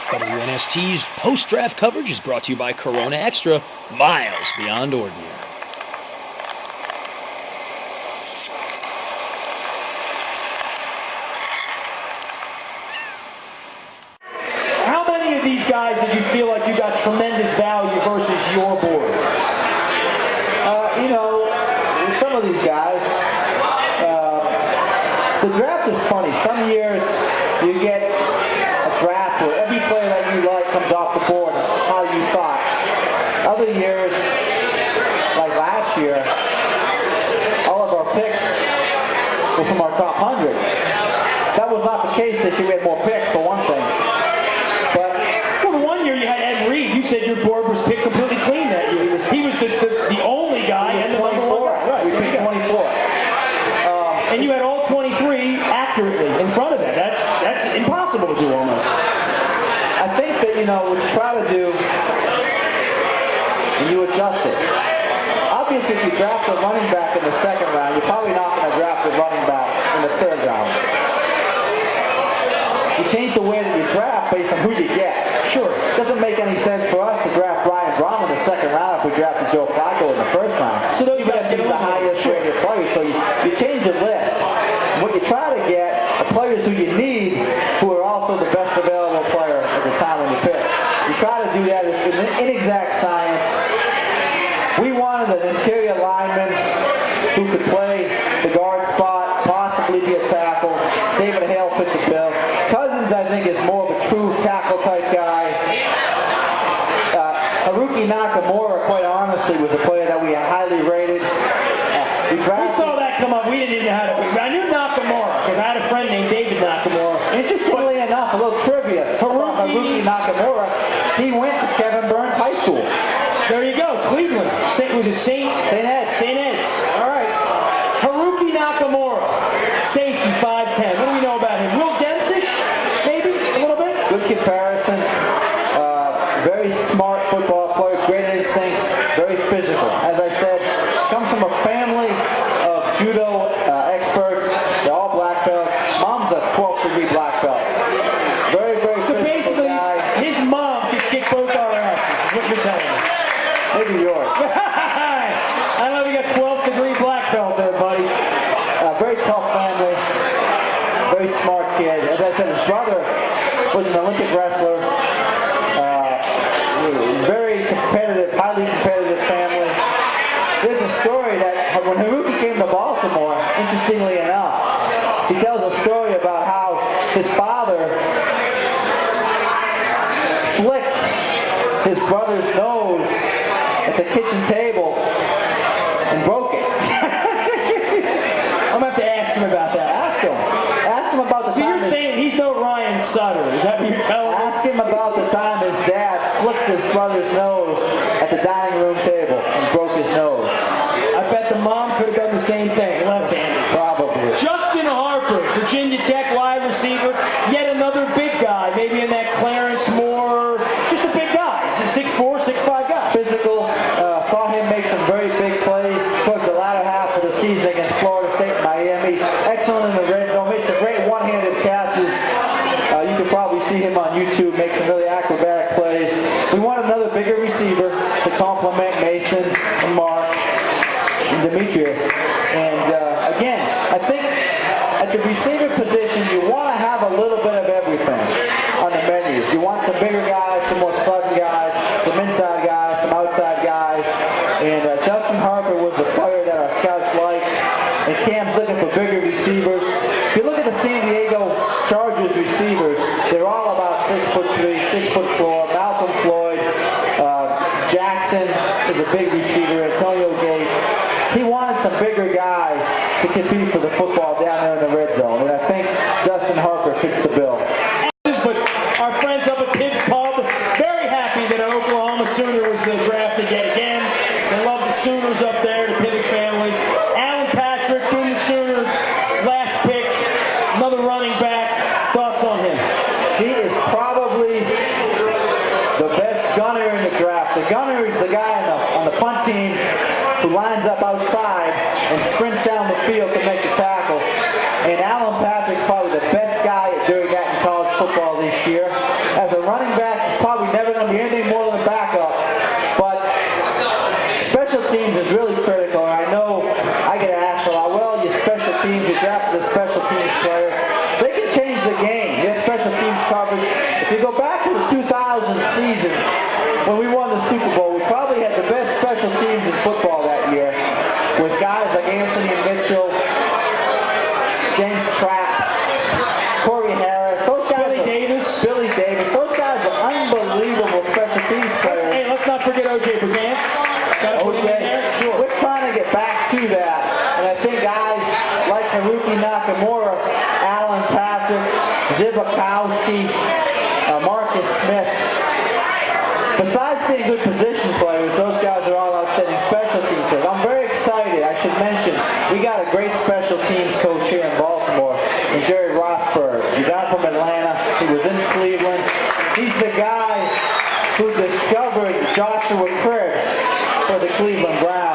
WNST's post-draft coverage is brought to you by Corona Extra, miles beyond ordinary. How many of these guys did you feel like you got tremendous value versus your board? Some of these guys, the draft is funny. Some years you get a draft where every player that you like comes off the board how you thought. Other years, like last year, all of our picks were from our top 100. That was not the case this year. We had more picks, for one thing. But Well, the one year you had Ed Reed. You said your board was picked completely clean that year. He was the only guy and the number 1 guy. Right, we picked 24. And you had all 23 accurately in front of it. That's impossible to do almost. I think that, what you try to do, and you adjust it. Obviously, if you draft a running back in the second round, you're probably not going to draft a running back in the third round. You change the way that you draft based on who you get. Sure, it doesn't make any sense for us to draft Brian Brom in the second round if we drafted Joe Flacco in the first round. So those guys get the highest rated players. So you change the list. What you try to get are players who you need, who are also the best available player at the time when you pick. You try to do that. It's an inexact science. We wanted an interior lineman who could play the guard spot, possibly be a tackle. David Hale fit the bill. Cousins, I think, is more of a true tackle type guy. Haruki Nakamura, quite honestly, was a player that we highly rated. We saw that come up. We didn't even know how to. I knew Nakamura because I had a friend named David Nakamura. Interestingly enough, a little trivia about Haruki Nakamura. He went to Kevin Burns High School. There you go, Cleveland. Was it St. Ed's? St. Ed's. All right. Haruki Nakamura, safety, 5'10". What do we know about him? Real dense-ish, maybe a little bit. Good comparison. Very smart football player, great instincts, very physical. As I said, comes from a family of judo experts. They're all black belts. Mom's a 12th degree black belt. Very, very So physical basically, guy. his mom could kick both our asses, is what you're telling me. Maybe yours. I don't know if you got 12th degree black belt there, buddy. Very tough family. Very smart kid. As I said, his brother was an Olympic wrestler. Very competitive, highly competitive family. There's a story that when Haruki came to Baltimore, interestingly enough, he tells a story about how his father flicked his brother's nose at the kitchen table and broke it. I'm going to have to ask him about that. Ask him. Ask him about the So time. you're saying he's no Ryan Sutter. Is that what you're telling me? Ask him about the time his dad flicked his brother's nose at the dining room table and broke his nose. I bet the mom could have done the same thing, left-handed. Probably. Justin Harper, Virginia Tech wide receiver, yet another big guy, maybe in that Clarence Moore, just a big guy. He's a 6'4", 6'5" guy. Physical. Saw him make some very big plays towards the latter half of the season against Florida State and Miami. Excellent in the red zone. Made some great one-handed catches. You can probably see him on YouTube make some really acrobatic plays. We want another bigger receiver to complement Mason and Mark and Demetrius. And again, I think at the receiver position, you want to have a little bit of everything on the menu. You want some bigger guys, some more sudden guys, some inside guys, some outside guys. And Justin Harper was the player that our scouts liked. And Cam's looking for bigger receivers. If you look at the San Diego Chargers receivers, they're all about 6'3", 6'4". Malcolm Floyd, Jackson is a big receiver. Antonio Gates. He wanted some bigger guys to compete for the football down there in the red zone. And I think Justin Harper fits the bill. But our friends up at Pibbs Pub, very happy that an Oklahoma Sooner was drafted yet again. They love the Sooners up there, the Pivot family. Alan Patrick, Boomer Sooner, last pick, another running back. Thoughts on him? He is probably the best gunner in the draft. The gunner is the guy on the punt team who lines up outside and sprints down the field to make the tackle. And Alan Patrick's probably the best guy at doing that in college football this year. as a running back, he's probably never going to be anything more than a backup. But special teams is really critical. And I know I get asked a lot, well, you special teams, you drafted a special teams player. They can change the game. You have special teams coverage. If you go back to the 2000 season, when we won the Super Bowl, we probably had the best special teams in football that year, with guys like Anthony Mitchell, James Trapp, Corey Harris, those guys. Billy Davis. Those guys are unbelievable special teams players. Hey, let's not forget O.J. Brigance. Gotta put him in there. Sure. We're trying to get back to that, and I think guys like Haruki Nakamura, Alan Patrick, Zibakowski, Marcus Smith. Besides being good position players, those guys are all outstanding special teams players. I'm very excited. I should mention, we got a great special teams coach here in Baltimore, and Jerry Rosberg. He got from Atlanta. He was in Cleveland. He's the guy who discovered Joshua Cribbs for the Cleveland Browns.